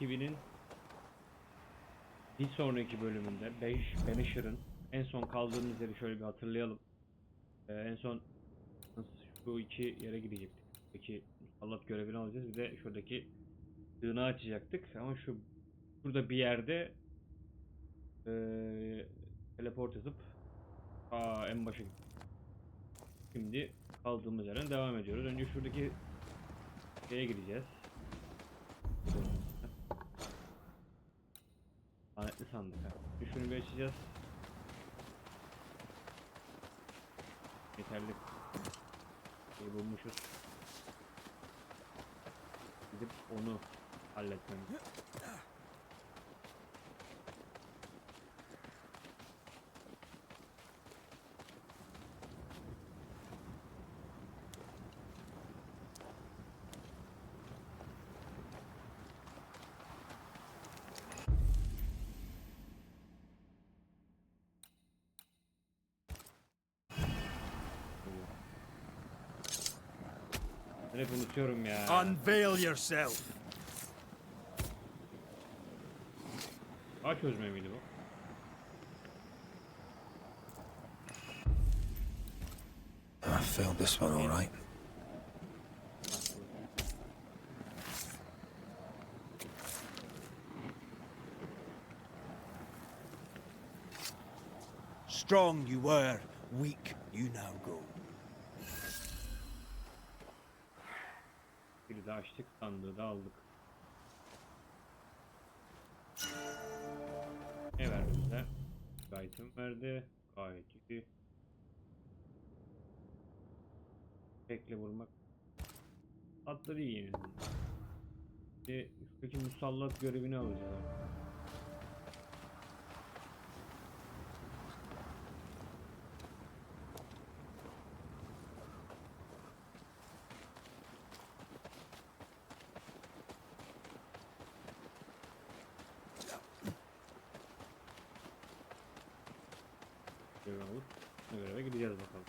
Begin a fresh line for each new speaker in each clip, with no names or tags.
TV'nin bir sonraki bölümünde Banishers'ın en son kaldığımız yeri şöyle bir hatırlayalım. En son şu iki yere gidecektik. Peki musallat görevini alacağız. Bir de şuradaki sığınağı açacaktık. Ama şurada bir yerde teleport atıp en başa gittik. Şimdi kaldığımız yerden devam ediyoruz. Önce şuradaki şeye gideceğiz. Lanetli sandık. Şunu bir açacağız. Yeterli şey bulmuşuz. Gidip onu halletmemiz. Ben hep unutuyorum ya.
Unveil yourself.
Çözme miydi bu?
I failed this one all right.
Strong you were, weak you now go.
Bir de açtık, sandığı da aldık. Ne verdi bize? Item verdi. Gayet iyi. Tekle vurmak. Atları iyi yine. Üstteki musallat görevini alacağız. Görev alıp göreve gideceğiz bakalım.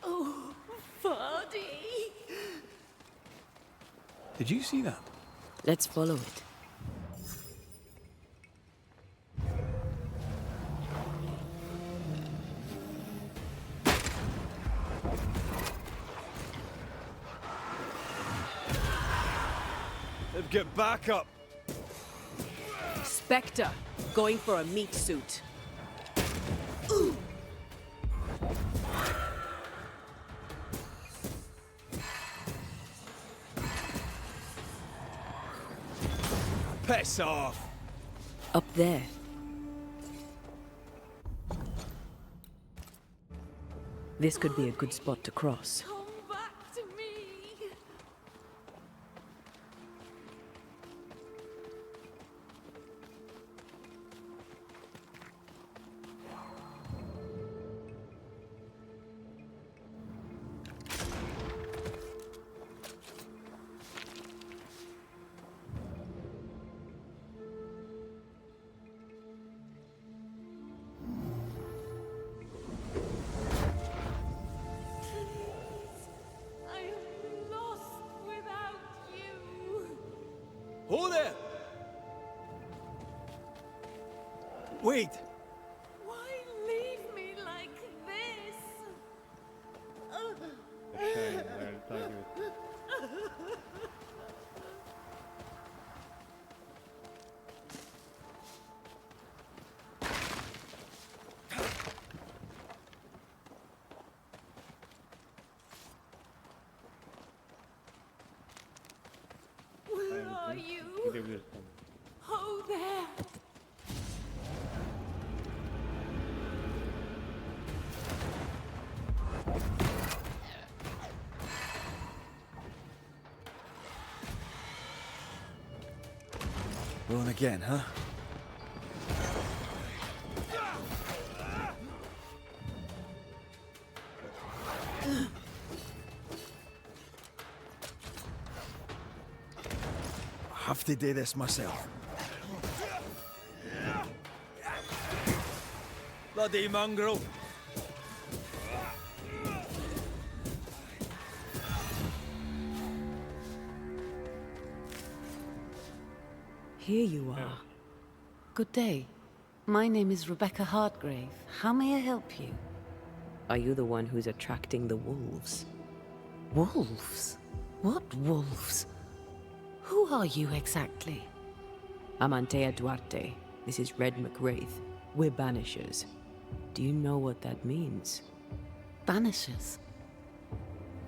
Oh, Vardy!
Did you see that?
Let's follow it.
They've got backup.
Spectre, going for a meat suit.
Piss off.
Up there. This could be a good spot to cross.
Come back to me. I am lost without you.
Oh there! Wait!
Why leave me like this?
Aşağı in, hayali takip et.
Where are you?
Gidebiliriz tabii.
Oh, there.
Rolling again, huh?
have to do this myself. Bloody mongrel!
Here you are.
Good day. My name is Rebecca Hardgrave. How may I help you?
Are you the one who's attracting the wolves?
Wolves? What wolves? Who are you exactly?
I'm Antea Duarte. This is Red McWraith. We're Banishers. Do you know what that means?
Banishers?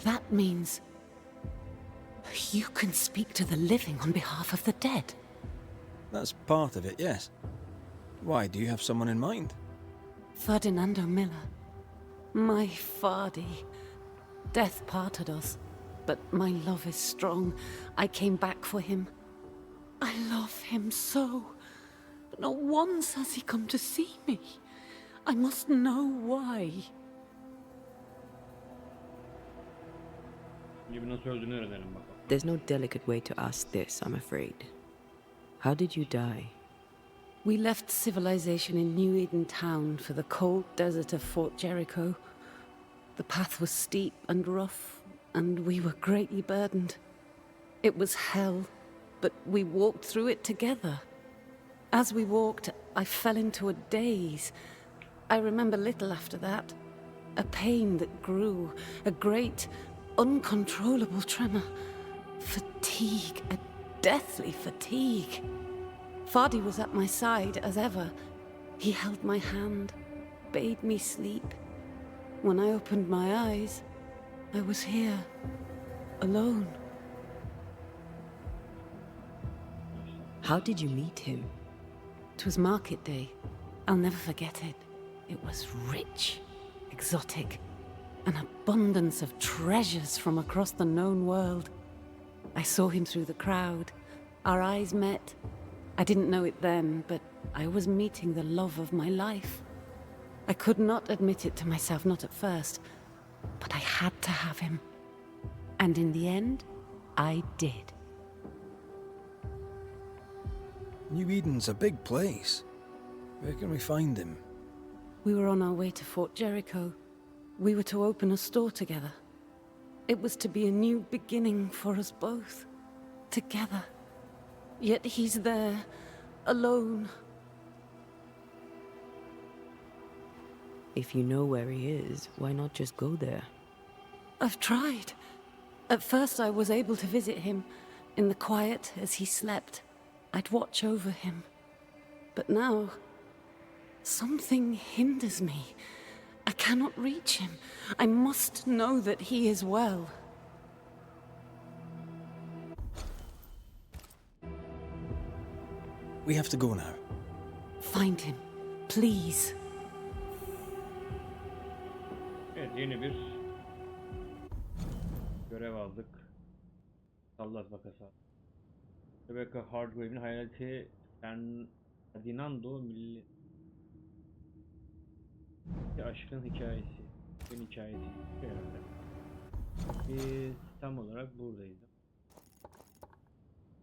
That means... you can speak to the living on behalf of the dead.
That's part of it, yes. Why, do you have someone in mind?
Ferdinando Miller. My Fardy. Death parted us, but my love is strong. I came back for him. I love him so. But not once has he come to see me. I must know why.
Gibi nasıl öldüğünü öğrenelim bakalım.
There's no delicate way to ask this, I'm afraid. How did you die?
We left civilization in New Eden Town for the cold desert of Fort Jericho. The path was steep and rough, and we were greatly burdened. It was hell, but we walked through it together. As we walked, I fell into a daze. I remember little after that. A pain that grew, a great, uncontrollable tremor. Fatigue, a deathly fatigue. Fardy was at my side as ever. He held my hand, bade me sleep. When I opened my eyes, I was here, alone.
How did you meet him?
'Twas market day. I'll never forget it. It was rich, exotic, an abundance of treasures from across the known world. I saw him through the crowd. Our eyes met. I didn't know it then, but I was meeting the love of my life. I could not admit it to myself, not at first, but I had to have him. And in the end, I did.
New Eden's a big place. Where can we find him?
We were on our way to Fort Jericho. We were to open a store together. It was to be a new beginning for us both. Together. Yet he's there, alone.
If you know where he is, why not just go there?
I've tried. At first I was able to visit him. In the quiet, as he slept, I'd watch over him. But now, something hinders me. I cannot reach him. I must know that he is well.
We have to go now.
Find him, please.
Evet, yeni bir görev aldık. Sallat vakası. Rebecca Hardgrave'in hayaleti Ferdinando Milli aşkın hikayesi. Bir hikayesi. Herhalde. Biz tam olarak buradayız.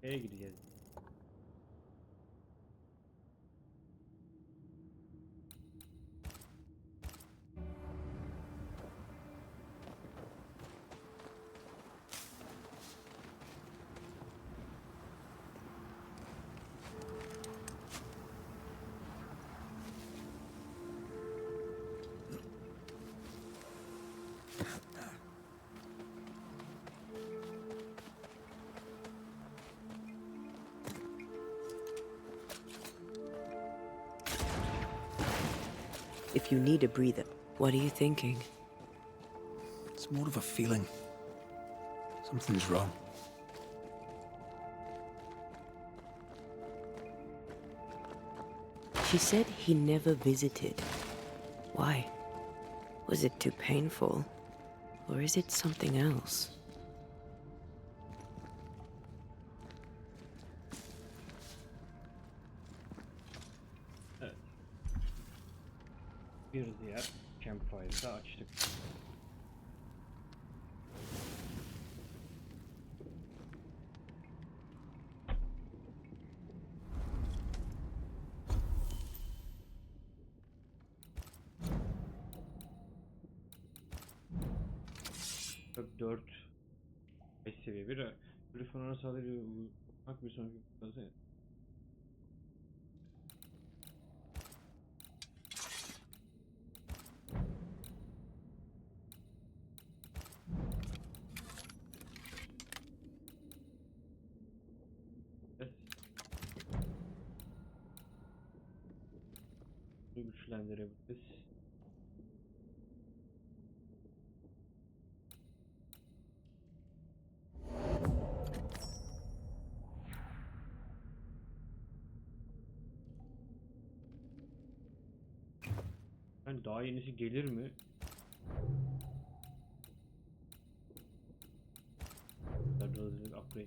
Nereye gideceğiz?
If you need a breather, what are you thinking?
It's more of a feeling. Something's wrong.
She said he never visited. Why? Was it too painful? Or is it something else?
Evet. Bir diğer campfire'da açtık. 4 5 seviye bir telefon sadece bak bir sonraki fazla. Güçlendirebiliriz. Yani daha yenisi gelir mi? Upgrade.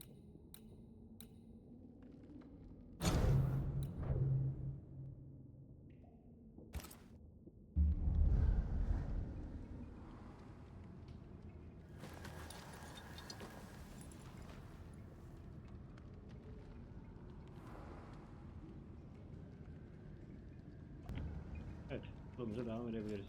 Evet, yolumuza devam edebiliriz.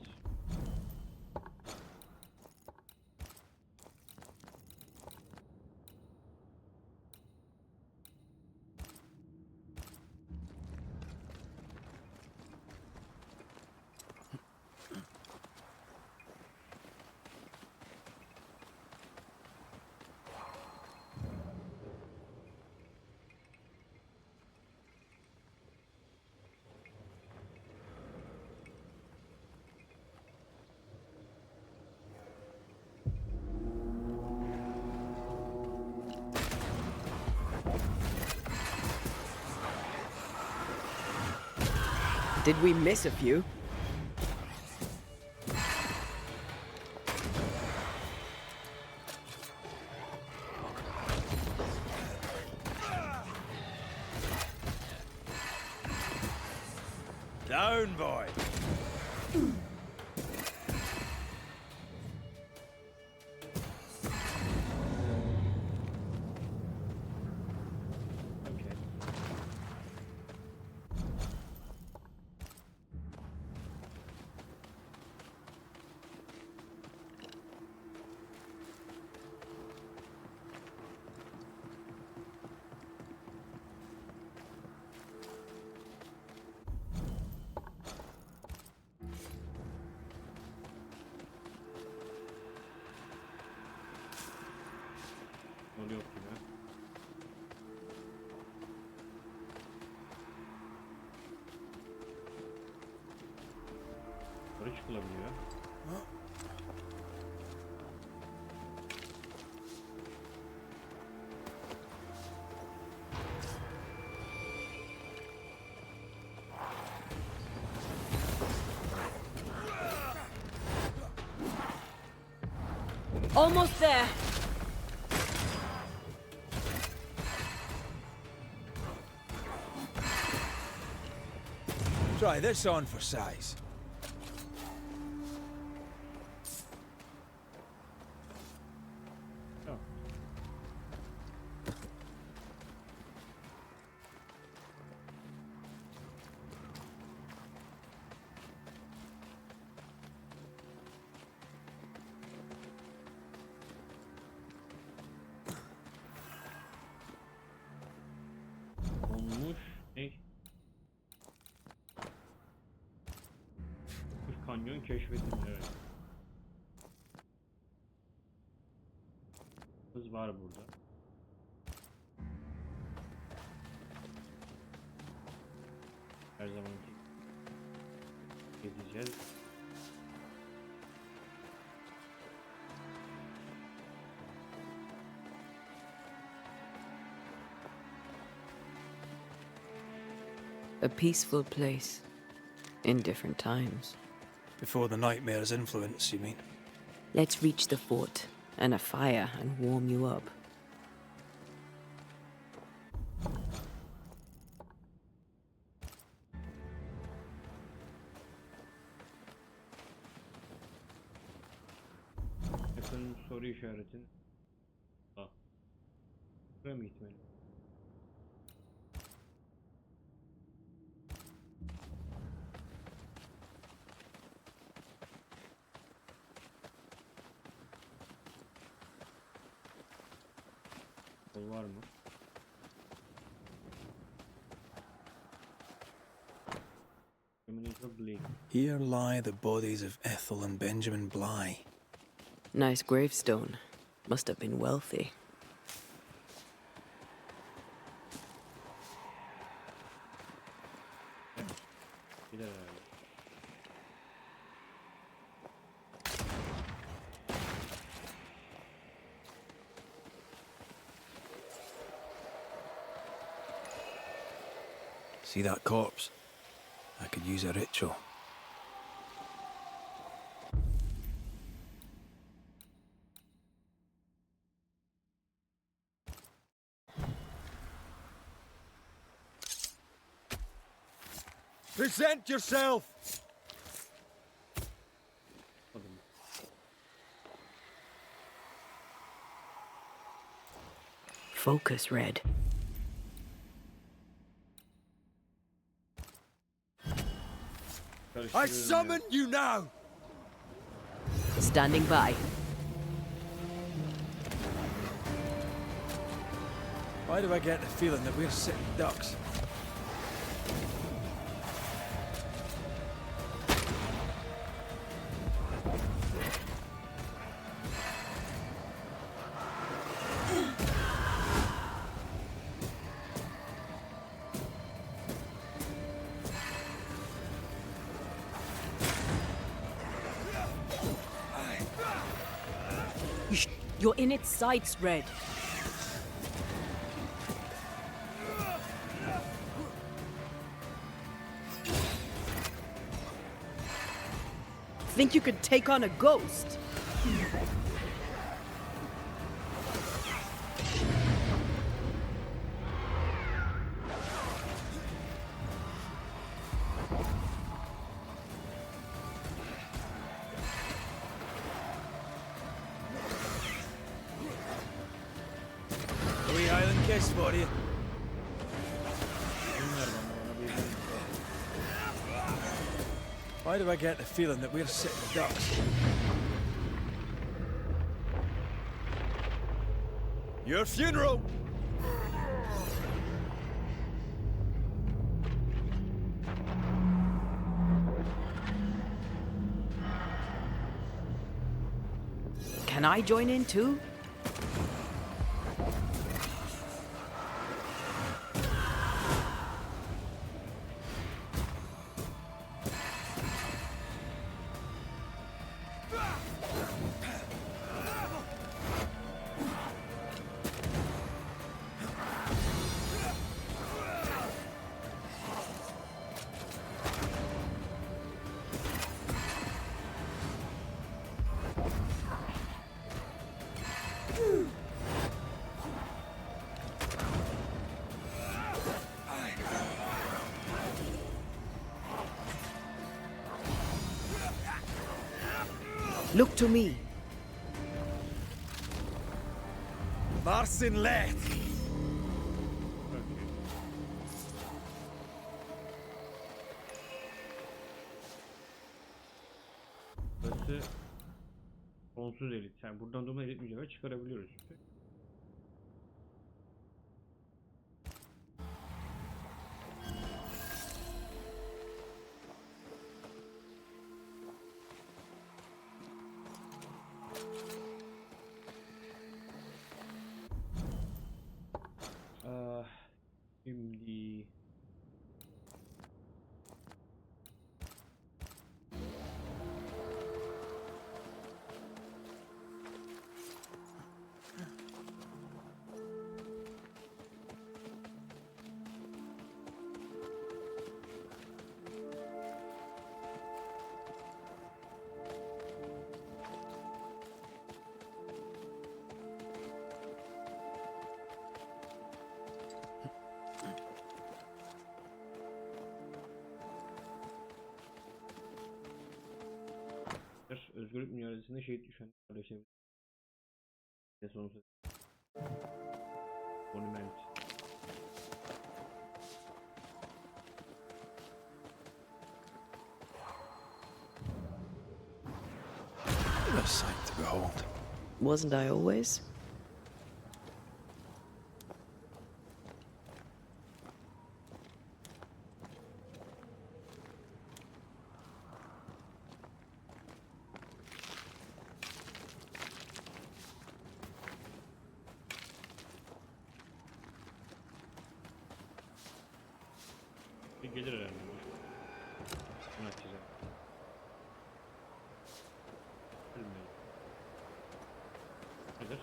Did we miss a few?
Down, boy.
Okay. Yol yok gibi. Yukarı çıkılabiliyor.
Almost there.
Try this on for size.
Tamam. Olmuş. Ne? Bir kanyon keşfedildi. Evet. Kız var burada. Her zamanki gezeceğiz.
A peaceful place in different times.
Before the nightmare's influence, you mean?
Let's reach the fort and a fire and warm you up.
Yakın soru işaretin. Ah. Buraya mı gitmeli? Kol var mı?
Here lie the bodies of Ethel and Benjamin Bligh.
Nice gravestone. Must have been wealthy.
Gider herhalde.
See that corpse? I could use a ritual.
Present yourself!
Adım.
Focus, Red.
I
Karıştırıyorum
summon you now!
Standing by.
Why do I get the feeling that we're sitting ducks?
You're in its sights, Red. Think you could take on a ghost?
A wee Highland kiss for you.
Bunlar bana bir
Why do I get the feeling that we're sitting ducks?
Your funeral!
Can I join in too? Look to me.
Marsin Let!
Burası sonsuz elit. Yani buradan da elit mücevher çıkarabiliyoruz. Şimdi özgürlük mücadelesinde şehit düşen kardeşlerim. Ve sonsuz monument.
What a sight to behold.
Wasn't I always?
Bir gelir herhalde. Bunu açacağım. Bilmiyorum. Nedir?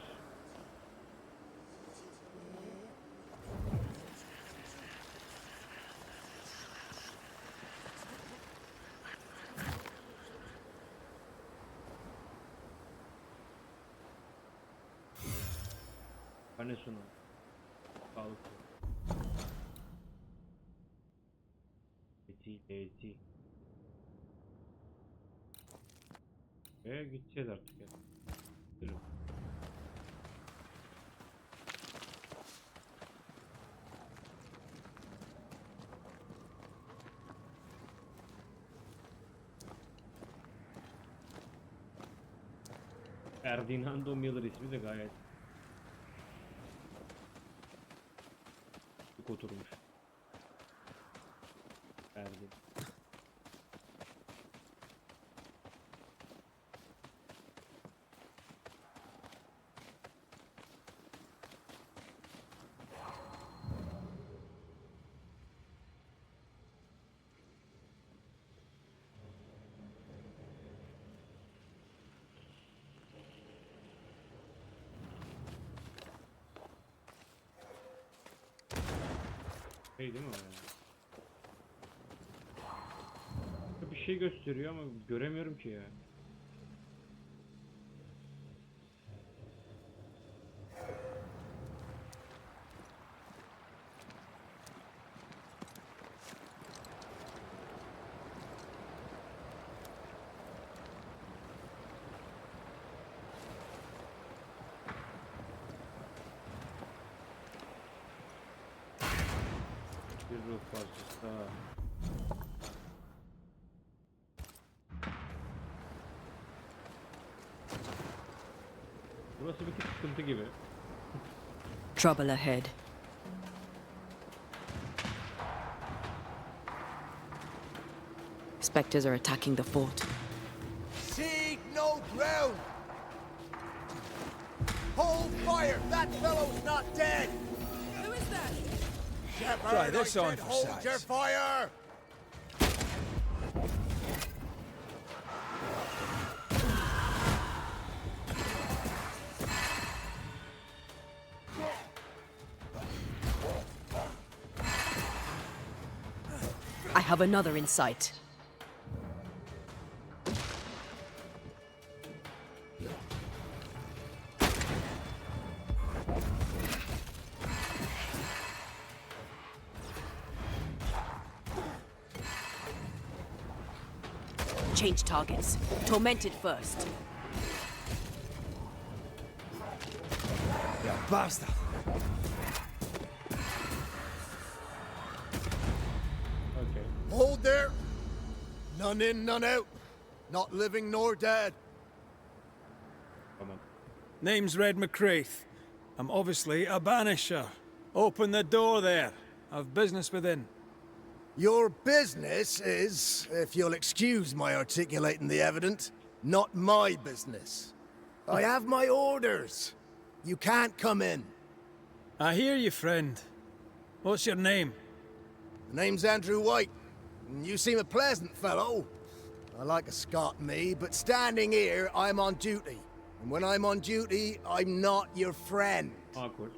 Ne sonu? Sağlıklı. Eti. Gideceğiz artık ya. Yürü. Ferdinando Miller ismi de gayet çok oturmuş. Ferdi. Değil mi o yani? Bir şey gösteriyor ama göremiyorum ki ya. Bir ruh parçası daha. Burası bir tık sıkıntı gibi.
Trouble ahead. Spectres are attacking the fort.
Seek no ground! Hold fire! That fellow's not dead!
Who is that?
Shepherd,
Try this
I
on
said
for
hold
size.
your fire!
I have another in sight. Change targets. Tormented first.
You bastard.
Okay.
Hold there! None in, none out. Not living nor dead.
Tamam.
Name's Red McCraith. I'm obviously a banisher. Open the door there. I've business within.
Your business is, if you'll excuse my articulating the evident, not my business. I have my orders. You can't come in.
I hear you, friend. What's your name?
The name's Andrew White, and you seem a pleasant fellow. I like a Scot, me, but standing here, I'm on duty. And when I'm on duty, I'm not your friend.
Awkward.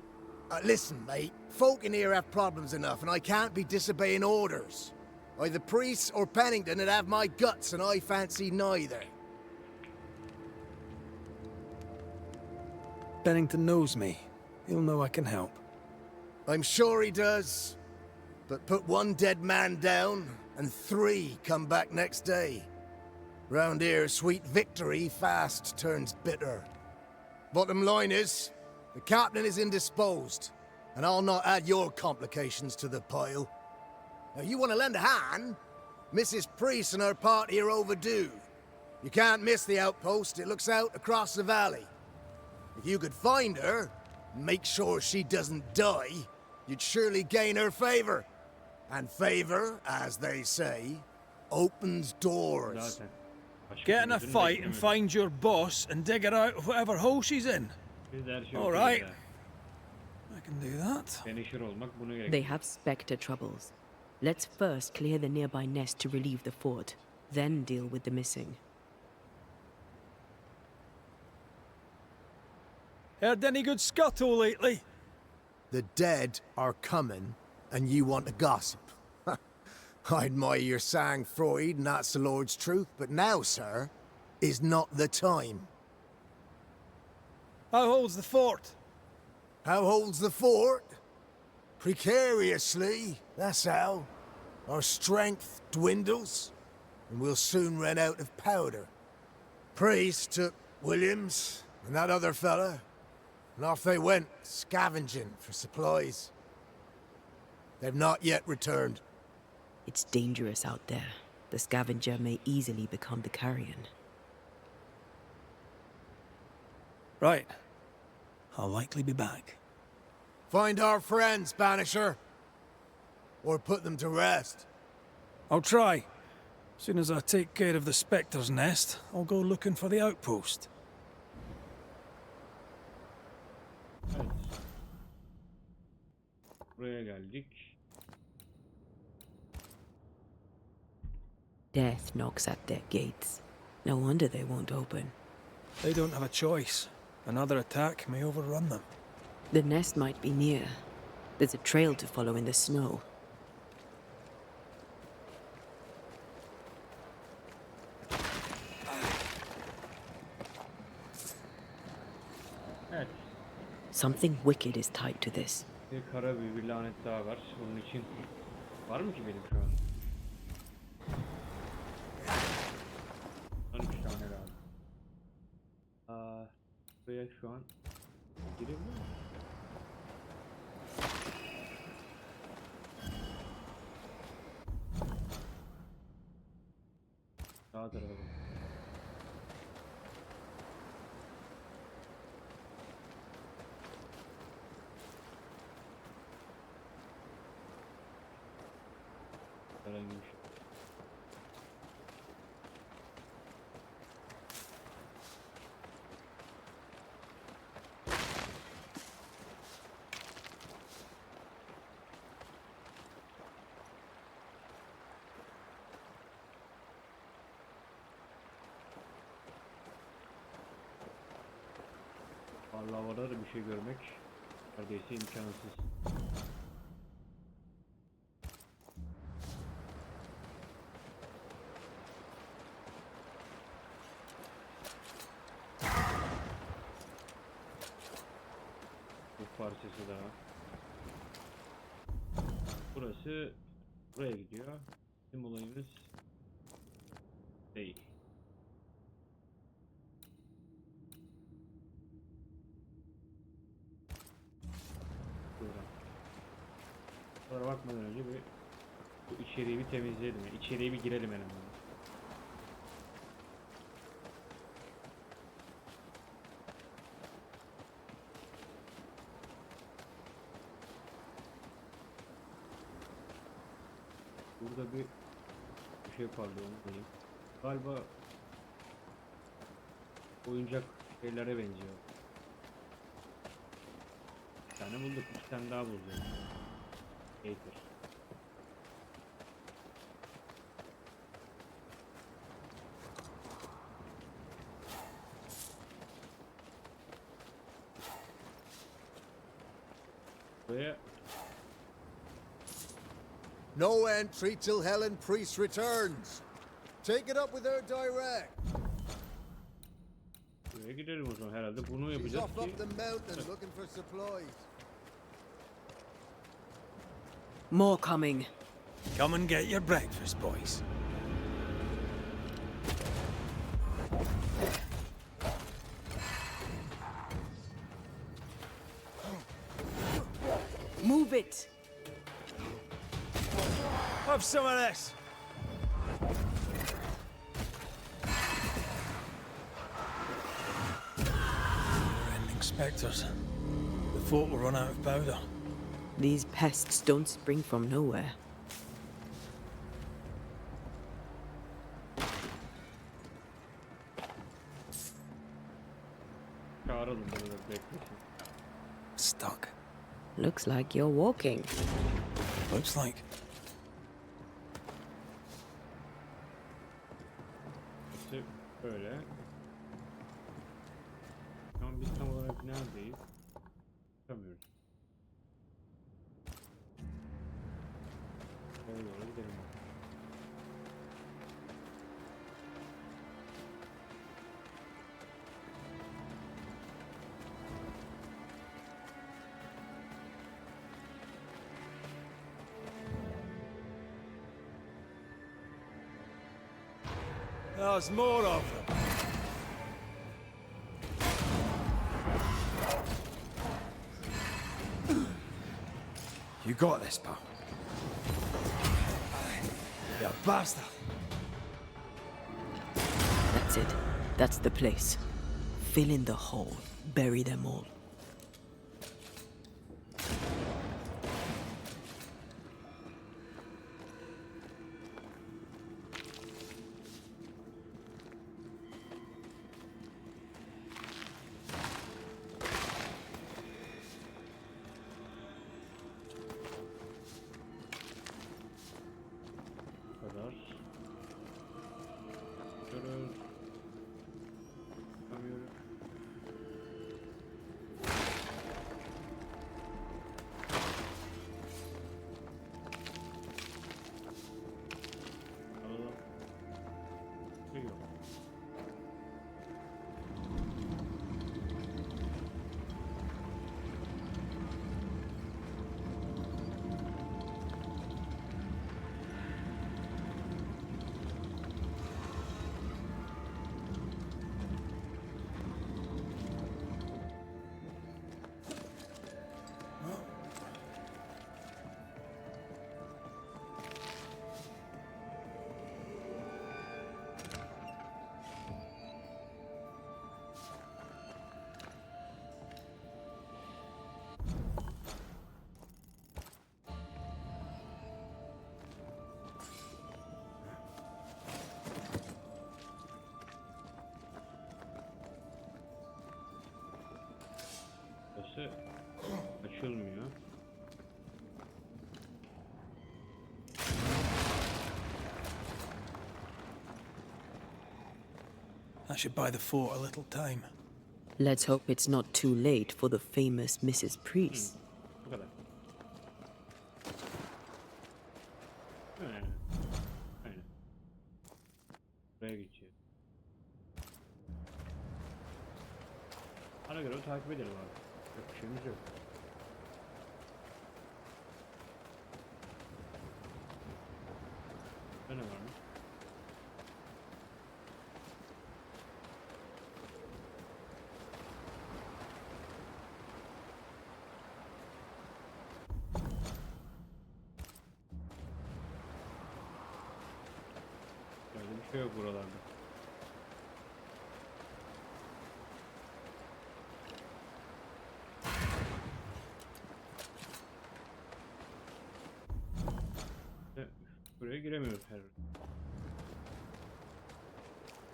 Listen, mate, folk in here have problems enough, and I can't be disobeying orders. Either priests or Pennington would have my guts, and I fancy neither.
Bennington knows me. He'll know I can help.
I'm sure he does. But put one dead man down, and 3 come back next day. Round here, sweet victory fast turns bitter. Bottom line is, the captain is indisposed, and I'll not add your complications to the pile. Now, you want to lend a hand? Mrs. Priest and her party are overdue. You can't miss the outpost, it looks out across the valley. If you could find her, and make sure she doesn't die, you'd surely gain her favor. And favor, as they say, opens doors.
Zaten. Başka
Get in a
türlüsünü
fight and
beklemedim.
find your boss and dig her out of whatever hole she's in.
Biz de her şey
All
okey'iz
right.
ha.
I can do that.
Banisher olmak bunu
They
gerekiyor.
have Spectre troubles. Let's first clear the nearby nest to relieve the fort, then deal with the missing.
Heard any good scuttle lately?
The dead are coming, and you want to gossip. I admire your sang Freud, and that's the Lord's truth, but now, sir, is not the time.
How holds the fort?
How holds the fort? Precariously, that's how. Our strength dwindles, and we'll soon run out of powder. Priest took Williams and that other fella, and off they went, scavenging for supplies. They've not yet returned.
It's dangerous out there. The scavenger may easily become the carrion.
Right. I'll likely be back.
Find our friends, Banisher. Or put them to rest.
I'll try. Soon as I take care of the Spectre's nest, I'll go looking for the outpost.
Evet. Buraya geldik.
Death knocks at their gates. No wonder they won't open.
They don't have a choice. Another attack may overrun them.
The nest might be near. There's a trail to follow in the snow.
Evet.
Something wicked is tied to this.
Bir kara büyü, bir lanet daha var. Onun için var mı ki benim şu an? 13 tane lazım. Buraya şu an girebilir miyim? Sağ tarafa bak. Herhangi bir şey. Vallahi havada da bir şey görmek neredeyse imkansız. Bu parçası daha. Burası buraya gidiyor. Bizim olayımız değil. Bunlara bakmadan önce bu içeriği bir temizleyelim. Yani içeriye bir girelim en azından. Burada bir şey parlıyor, onu diyeyim. Galiba oyuncak şeylere benziyor. Bir tane bulduk, iki tane daha bulacağız. Hater. Buraya
No entry till Helen Priest returns. Take it up with her direct.
buraya gidelim o zaman herhalde. Bunu
She's
yapacağız
off
ki
up the mountain looking for supplies.
More coming.
Come and get your breakfast, boys.
Move it!
Have some of this. We're ending Spectres. The fort will run out of powder.
These pests don't spring from nowhere.
çağıralım bunu da beklesin.
Stuck.
Looks like you're walking.
Looks like.
Burası böyle. Şu an biz tam olarak neredeyiz? Çıkamıyoruz. Oraya doğru gidelim.
There's more of them. You got this, pal. You bastard.
That's it. That's the place. Fill in the hole. Bury them all.
Bu kadar. Görüyoruz. Çıkamıyoruz. Alalım. Yok. Burası açılmıyor.
I should buy the fort a little time.
Let's hope it's not too late for the famous Mrs. Priest.
Bu kadar. Aynen. Aynen. Buraya geçiyor. Ana göre takip edelim abi. Yok bir şeyimiz yok. Ne varmış? Öyle bir şey yok buralarda. Buraya giremiyoruz her.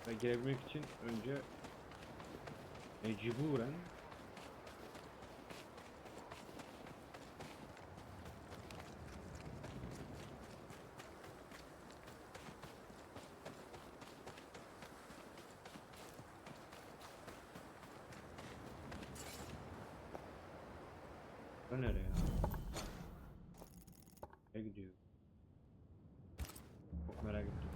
Ve girebilmek için önce mecburen bu nereye? Nereye gidiyor? Çok merak ettim.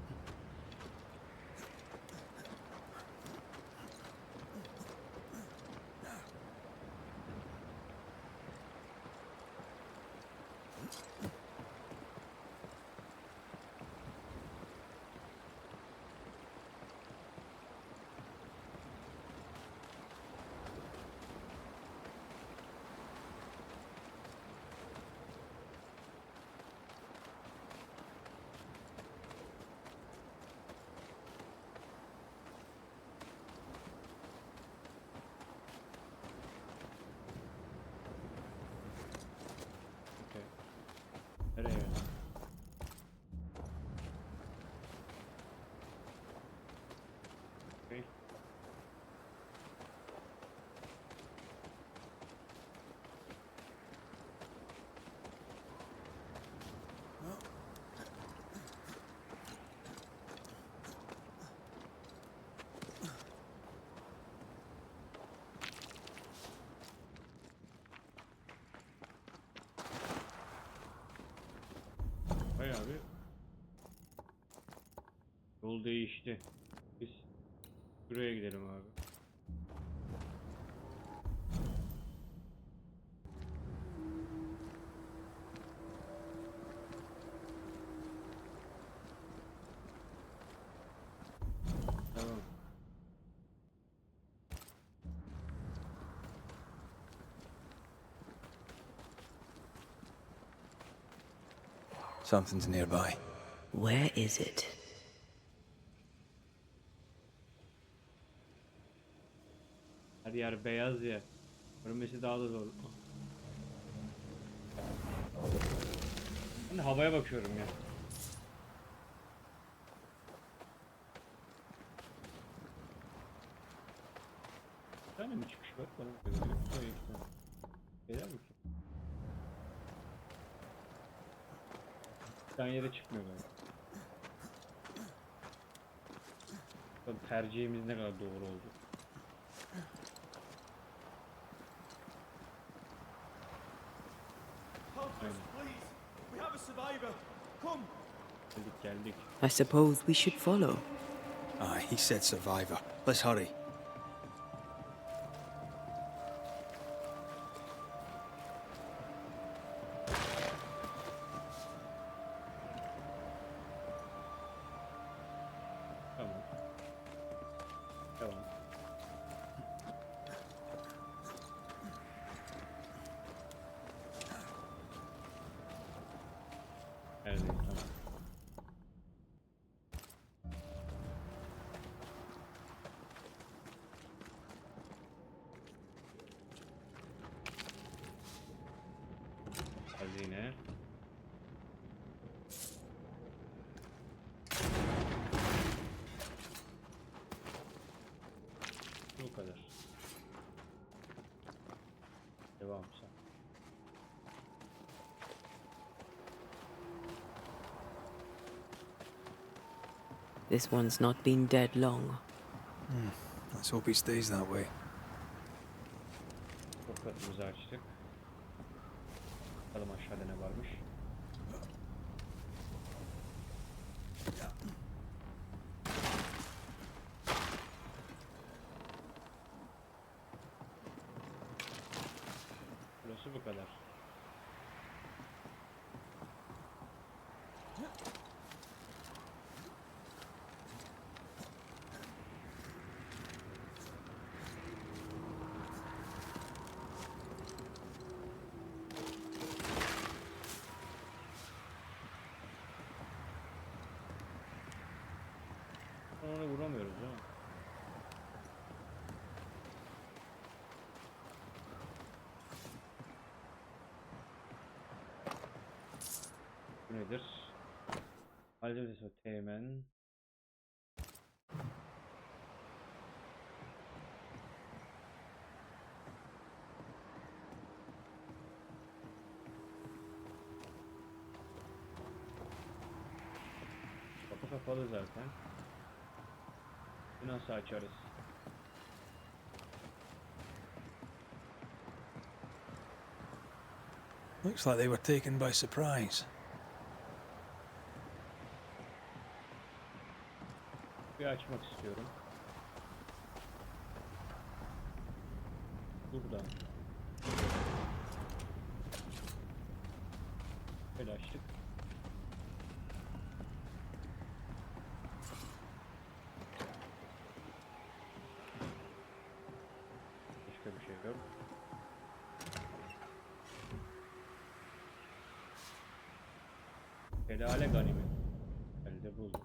Yol değişti. Biz buraya gidelim abi. Tamam.
Something's nearby.
Where is it?
Her yer beyaz ya. Görmesi daha da zor. Ben de havaya bakıyorum ya. Bir tane mi çıkış var? Bana göre. Geliyor mi ki? Bir tane yere çıkmıyor galiba. Bakalım tercihimiz ne kadar doğru oldu. Geldik.
I suppose we should follow.
Aye, he said survivor. Let's hurry.
Tamam. Tamam. Neredeyiz? Tamam. Hazine. Bu kadar. Devam sen.
This one's not been dead long.
Let's hope he stays that way.
Sokakımızı açtık. Bakalım aşağıda ne varmış. Burası bu kadar. Onu vuramıyoruz değil mi? Bu nedir? Malzeme sesi teğmen. Kapı kapalı zaten. Nasıl açarız?
Looks like they were taken by surprise.
Bir açmak istiyorum. Buradan. Böyle açtık. Başka bir şey yok. Helale ganimet. Elde buldum.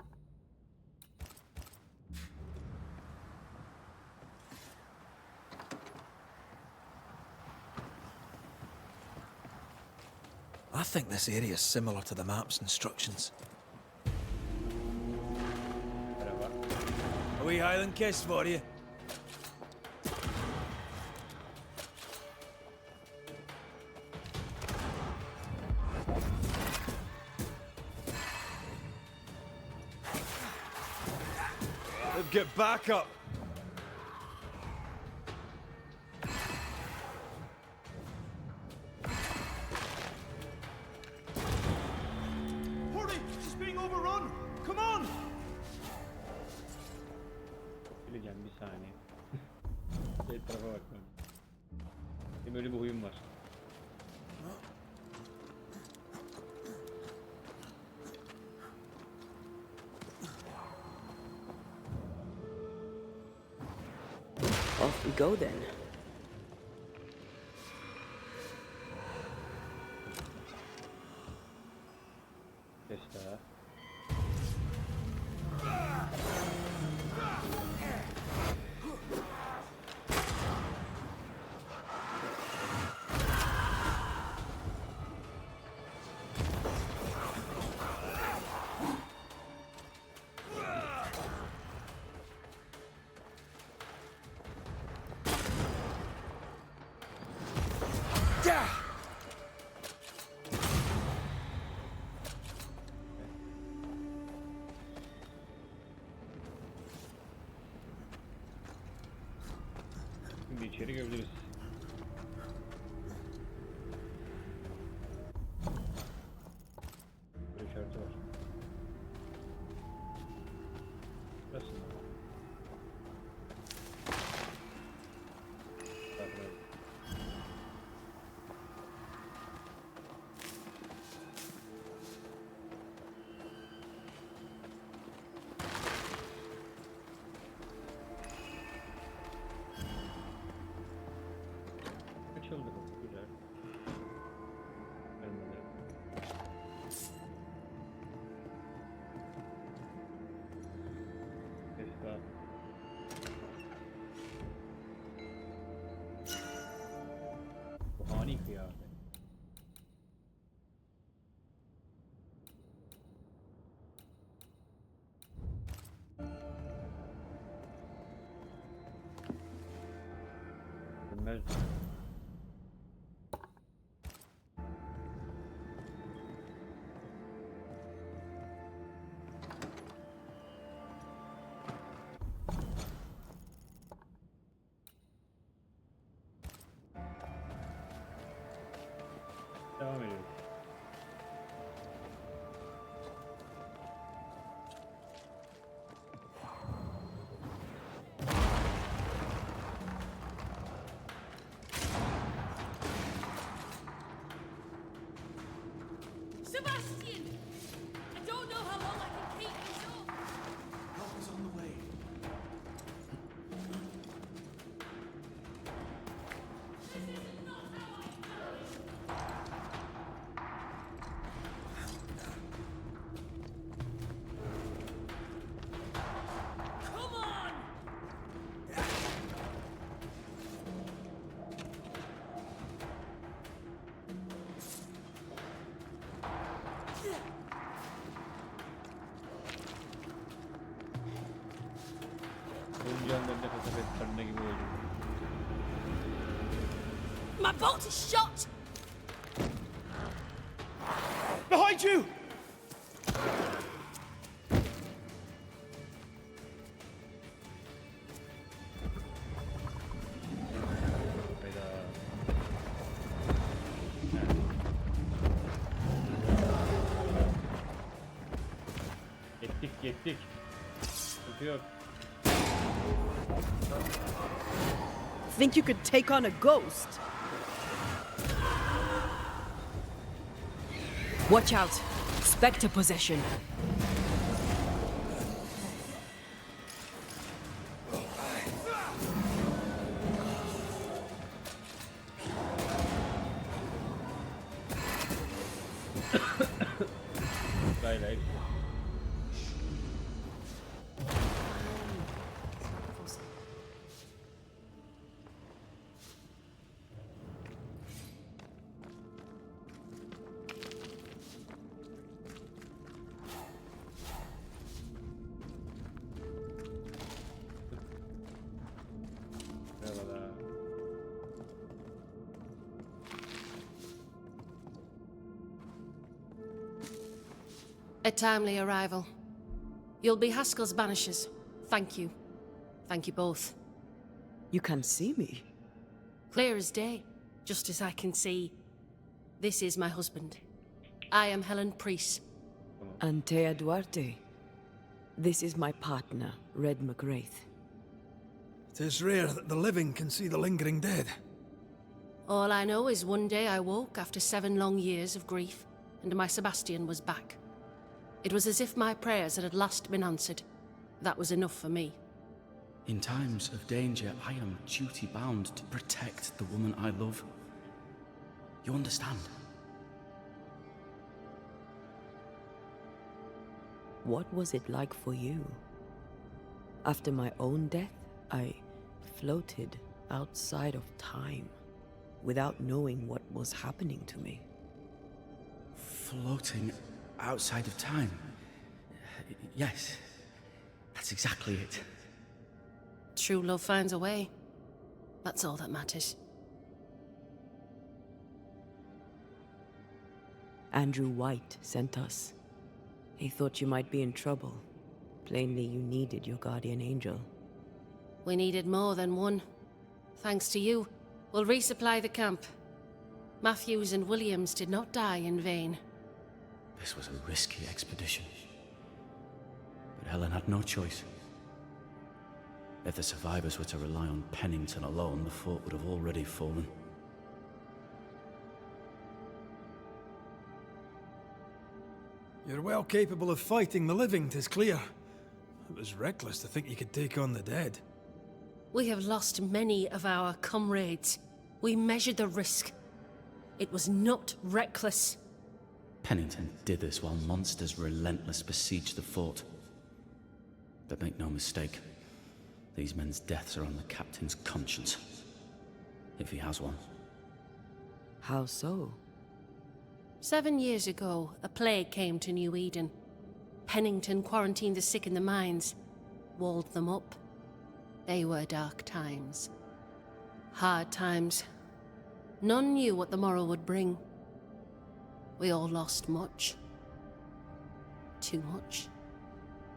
I think this area is similar to the map's instructions.
Merhaba.
A wee Highland kiss for you. Get back up!
Hurry! She's being overrun! Come on!
deneyeceğim bir saniye. Etrafa bakmam. Benim öyle bir huyum var.
Off we go then.
Ses daha. Şimdi içeri girebiliriz. Böyle işareti var. Burası mı? Bakın. Açıldı. Güzel. Ölmedi. Ses daha. Bu ani kıyafet. Bilmez. Devam ediyoruz.
Sebastian! I don't know how long I can keep this up.
Help is on the way.
Come on!
Oyuncağın önünde kasabet gibi oldu.
My bolt is shot!
Behind you!
Hayda. Yettik. Sıkıntı yok.
Think you could take on a ghost? Watch out! Spectre possession.
Hayır. Merhabalar.
A timely arrival. You'll be Haskell's Banishers. Thank you. Thank you both.
You can see me.
Clear as day, just as I can see. This is my husband. I am Helen Priest.
Antea Duarte. This is my partner, Red McGrath.
'Tis rare that the living can see the lingering dead.
All I know is one day I woke after 7 long years of grief, and my Sebastian was back. It was as if my prayers had at last been answered. That was enough for me.
In times of danger, I am duty-bound to protect the woman I love. You understand?
What was it like for you? After my own death, I floated outside of time, without knowing what was happening to me.
Floating outside of time. Yes, that's exactly it.
True love finds a way. That's all that matters.
Andrew White sent us. He thought you might be in trouble. Plainly, you needed your guardian angel.
We needed more than one. Thanks to you, we'll resupply the camp. Matthews and Williams did not die in vain.
This was a risky expedition. But Helen had no choice. If the survivors were to rely on Pennington alone, the fort would have already fallen.
You're well capable of fighting the living, 'tis clear. It was reckless to think you could take on the dead.
We have lost many of our comrades. We measured the risk. It was not reckless.
Pennington did this while monsters relentless besieged the fort. But make no mistake, these men's deaths are on the captain's conscience. If he has one.
How so?
7 years ago, a plague came to New Eden. Pennington quarantined the sick in the mines, walled them up. They were dark times. Hard times. None knew what the morrow would bring. We all lost much. Too much.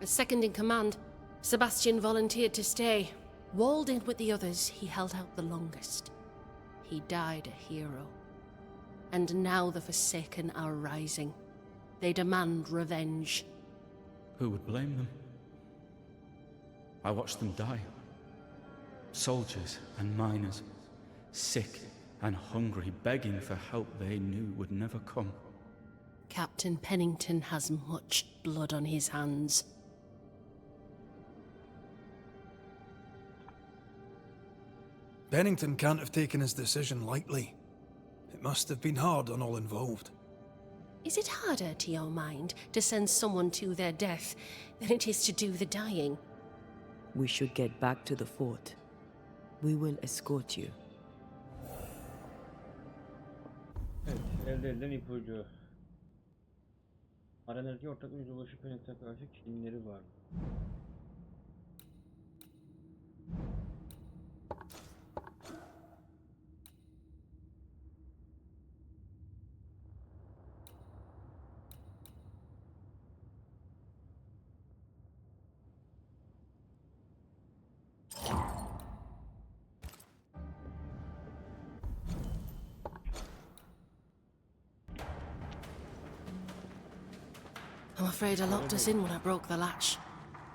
As second in command, Sebastian volunteered to stay. Walled in with the others, he held out the longest. He died a hero. And now the Forsaken are rising. They demand revenge.
Who would blame them? I watched them die. Soldiers and miners, sick and hungry, begging for help they knew would never come.
Captain Pennington has much blood on his hands.
Pennington can't have taken his decision lightly. It must have been hard on all involved.
Is it harder, to your mind, to send someone to their death than it is to do the dying?
We should get back to the fort. We will escort you.
Evet, elde edilen ipucu. Aranızdaki ortak yüzbaşı Pennington'a karşı kinleri var.
I'm afraid I locked us in when I broke the latch.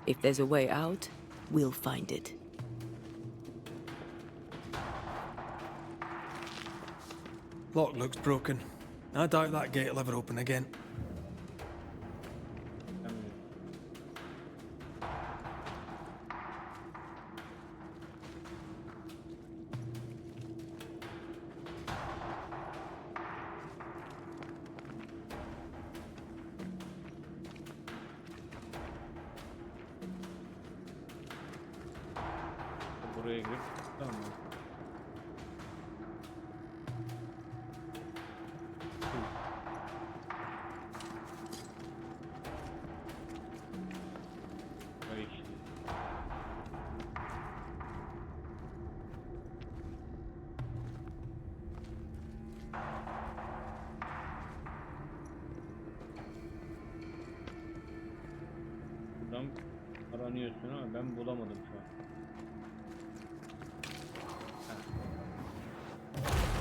If there's a way out, we'll find it.
Lock looks broken. I doubt that gate will ever open again.
Buraya girip tamam. Ay işte. Buradan aranıyorsun ama ben bulamadım şu an.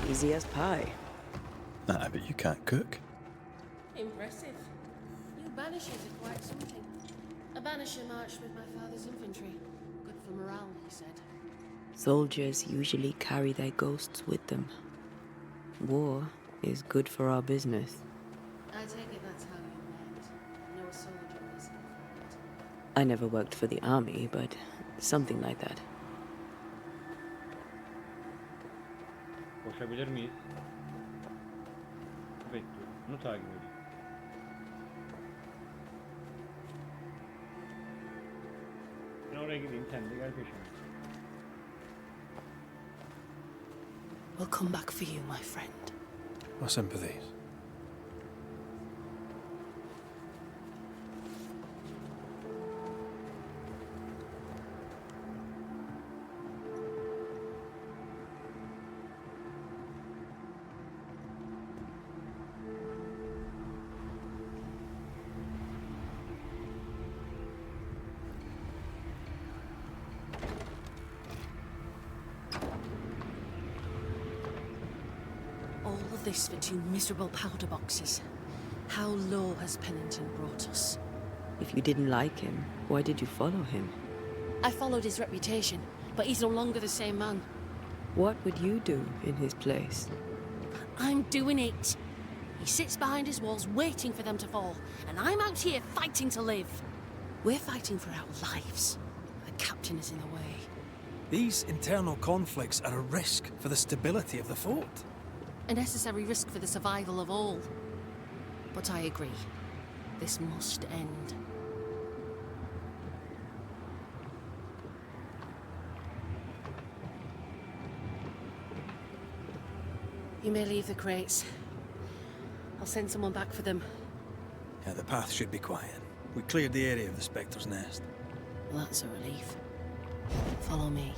Easy as pie.
Nah, but you can't cook.
Impressive. You Banishers are quite something. A Banisher marched with my father's infantry. Good for morale, he said.
Soldiers usually carry their ghosts with them. War is good for our business.
I take it that's how you met. No soldier was involved.
I never worked for the army, but something like that.
Koşabilir miyiz? Bekliyorum. Bunu takip ediyorum. Ben oraya gideyim, sen de gel peşime.
We'll come back for you, my friend.
My sympathies.
All of this for 2 miserable powder boxes. How low has Pennington brought us?
If you didn't like him, why did you follow him?
I followed his reputation, but he's no longer the same man.
What would you do in his place?
I'm doing it. He sits behind his walls waiting for them to fall, and I'm out here fighting to live. We're fighting for our lives. The captain is in the way.
These internal conflicts are a risk for the stability of the fort.
A necessary risk for the survival of all. But I agree. This must end. You may leave the crates. I'll send someone back for them.
Yeah, the path should be quiet. We cleared the area of the Spectre's nest.
Well, that's a relief. Follow me.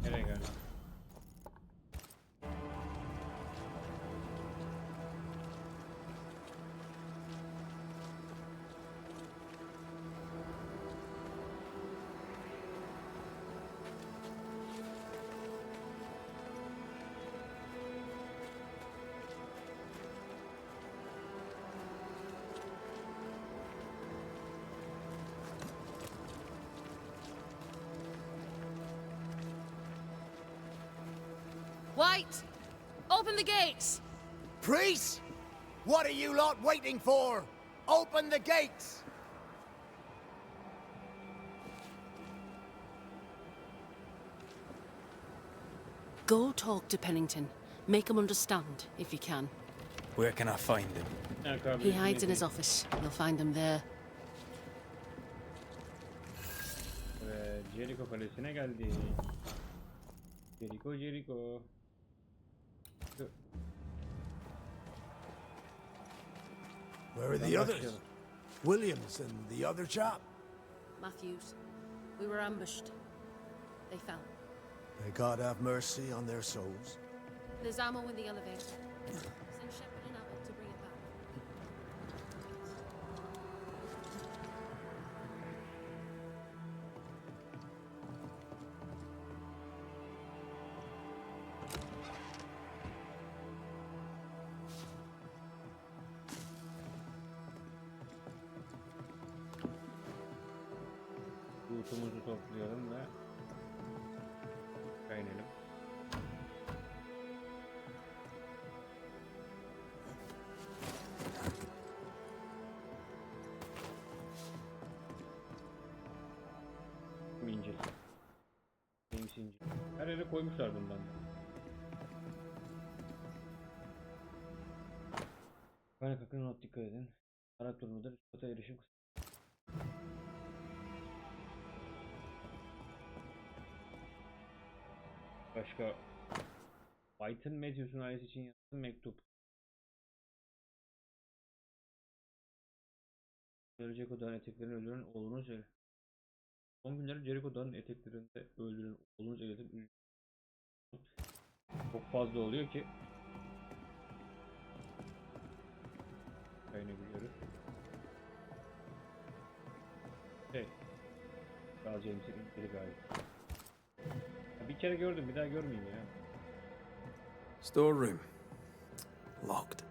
Nereye geldik?
White! Open the gates!
Priests? What are you lot waiting for? Open the gates!
Go talk to Pennington. Make him understand, if you can.
Where can I find him?
He hides in his office. You'll find him there.
Jerico Kalesin'de geldi. Jerico.
Where are the others? Williams and the other chap?
Matthews. We were ambushed. They fell.
May God have mercy on their souls.
There's ammo in the elevator. Send Shepard and Abbott to bring it back.
Lootumuzu toplayalım ve inelim. İncil. James İncil. Her yere koymuşlar bundan. Kaynak hakkında not dikkat edin. Araç durumunda üst kata erişim kısmı. Başka White'ın Matthews'un ailesi için yazdığı mektup. Jerico Dağı'nın eteklerinde öldürülen oğlunu söyle. Son günleri Jerico Dağı'nın eteklerinde öldürülen oğlunu söyledim. Çok fazla oluyor ki. Kayını biliyoruz. Kral James'in ilgili galiba. Bir kere gördüm, bir daha görmeyeyim ya.
Storeroom.
Locked.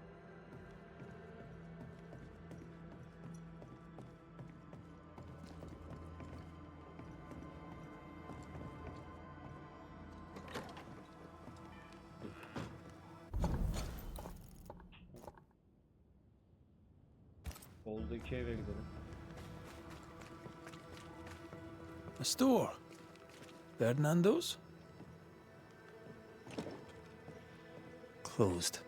Soldaki eve gidelim.
A store. Ferdinando's? Closed.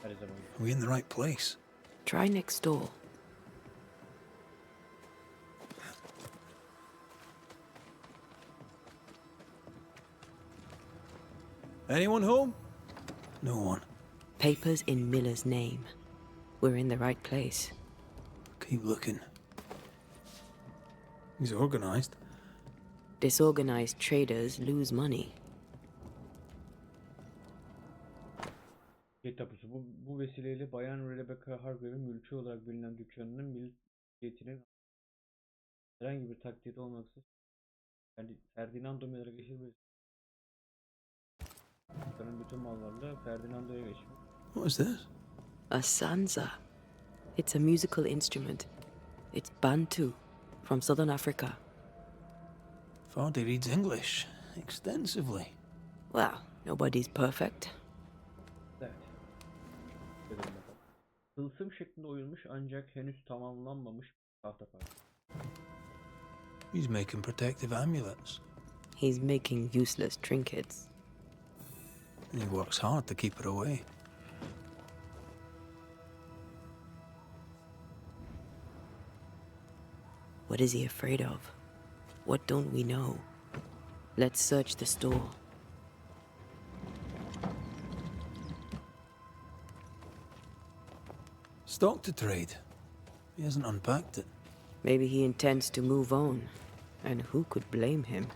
Her zaman.
Are we in the right place?
Try next door.
Anyone home? No one.
Papers in Miller's name. We're in the right place.
Keep looking. He's organized.
Disorganized traders lose money.
Şey tapusu. Bu vesileyle Bayan Rebecca Hargrave'in mülkü olarak bilinen dükkanının mülkiyetinin herhangi bir taklit olmaksızın Ferdinando Miller'a geçilmesi. Dükkanın bütün mallarla Ferdinando'ya geçmiş.
What is this?
A sansa. It's a musical instrument. It's Bantu, from southern Africa.
Vardy reads English extensively.
Well, nobody's perfect.
Evet. Dedim bakalım. Tılsım şeklinde oyulmuş ancak henüz tamamlanmamış bir tahta parça.
He's making protective amulets.
He's making useless trinkets.
And he works hard to keep it away.
What is he afraid of? What don't we know? Let's search the store.
Stock to trade. He hasn't unpacked it.
Maybe he intends to move on. And who could blame him?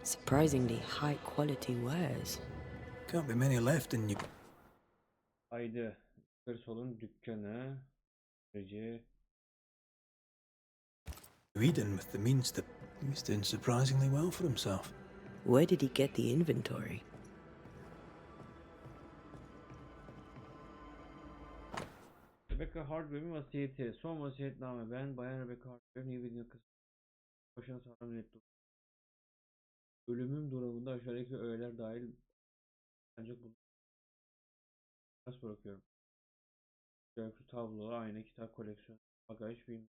Surprisingly high quality wares.
Can't be many left in you.
Haydi. Yukarı solun dükkanı. Böylece
Eden with the means to... He's doing surprisingly well for himself.
Where did he get the inventory?
Rebecca Hargrave'in vasiyeti. Son vasiyetname. Ben Bayan Rebecca Hargrave'in evinin kızı. Başına sağlam net dur. Ölümüm durumunda aşağıdaki öğeler dahil ancak bunu nasıl bırakıyorum? Jerico tablo, ayna, kitap koleksiyonu, bagaj, film,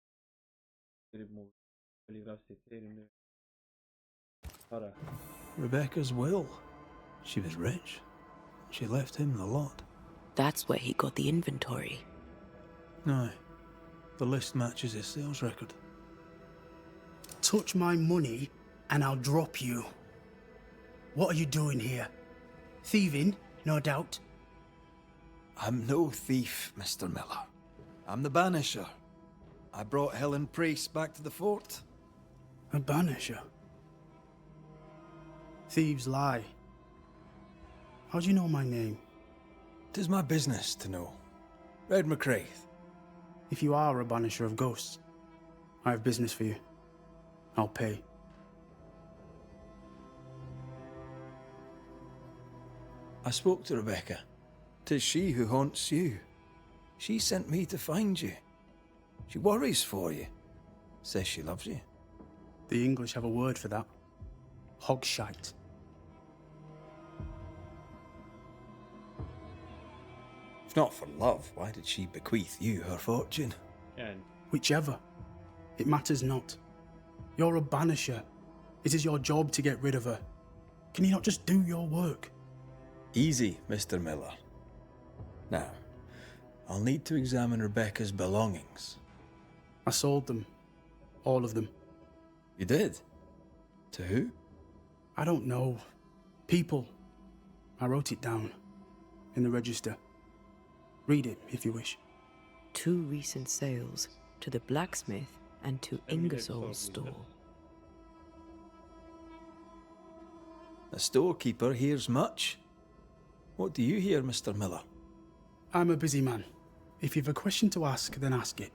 poligraf seti, elimde para.
Rebecca's will. She was rich. She left him the lot.
That's where he got the inventory.
Aye. The list matches his sales record.
Touch my money and I'll drop you. What are you doing here? Thieving, no doubt.
I'm no thief, Mr. Miller. I'm the Banisher. I brought Helen Priest back to the fort.
A banisher? Thieves lie. How do you know my name?
'Tis my business to know. Red McCraith.
If you are a banisher of ghosts, I have business for you. I'll pay.
I spoke to Rebecca. 'Tis she who haunts you. She sent me to find you. She worries for you. Says she loves you.
The English have a word for that. Hogshite.
If not for love, why did she bequeath you her fortune?
Yani
Whichever. It matters not. You're a banisher. It is your job to get rid of her. Can you not just do your work?
Easy, Mr. Miller. Now, I'll need to examine Rebecca's belongings.
I sold them. All of them.
You did? To who?
I don't know. People. I wrote it down. In the register. Read it if you wish.
2 recent sales to the blacksmith and to Ingersoll's store.
The storekeeper hears much. What do you hear, Mr. Miller?
I'm a busy man. If you've a question to ask, then ask it.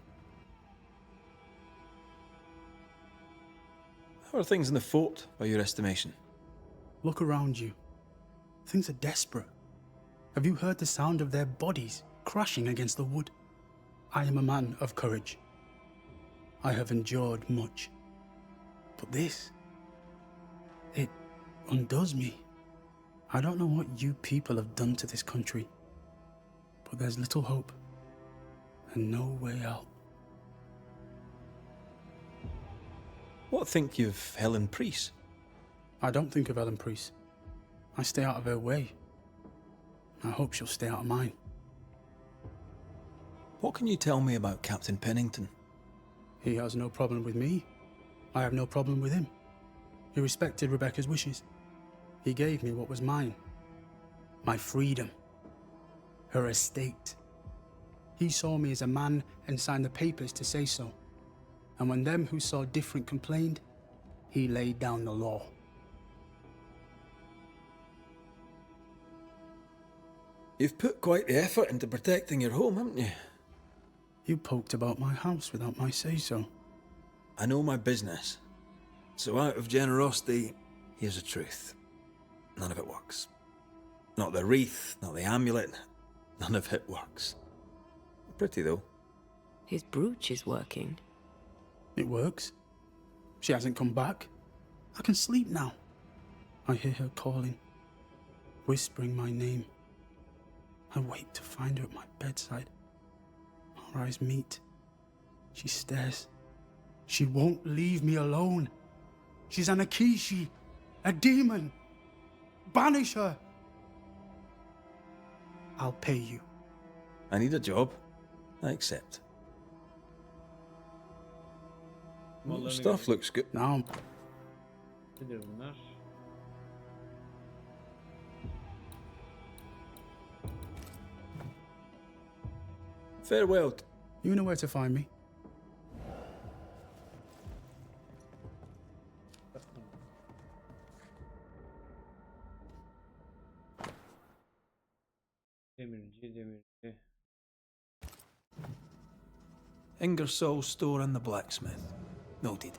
How are things in the fort, by your estimation?
Look around you. Things are desperate. Have you heard the sound of their bodies crashing against the wood? I am a man of courage. I have endured much. But this, it undoes me. I don't know what you people have done to this country, but there's little hope and no way out.
What think you of Helen Priest?
I don't think of Ellen Priest. I stay out of her way. I hope she'll stay out of mine.
What can you tell me about Captain Pennington?
He has no problem with me. I have no problem with him. He respected Rebecca's wishes. He gave me what was mine. My freedom. Her estate. He saw me as a man and signed the papers to say so. And when them who saw different complained, he laid down the law.
You've put quite the effort into protecting your home, haven't you?
You poked about my house without my say-so.
I know my business. So out of generosity, here's the truth. None of it works. Not the wreath, not the amulet, none of it works. Pretty though.
His brooch is working.
It works. She hasn't come back. I can sleep now. I hear her calling, whispering my name. I wait to find her at my bedside. Our eyes meet. She stares. She won't leave me alone. She's an Akishi, a demon. Banish her. I'll pay you.
I need a job. I accept. Stuff looks good.
Now,
Nedir bunlar?
Farewell.
you know where to find me.
Demirci.
Ingersoll store and the blacksmith. Noted.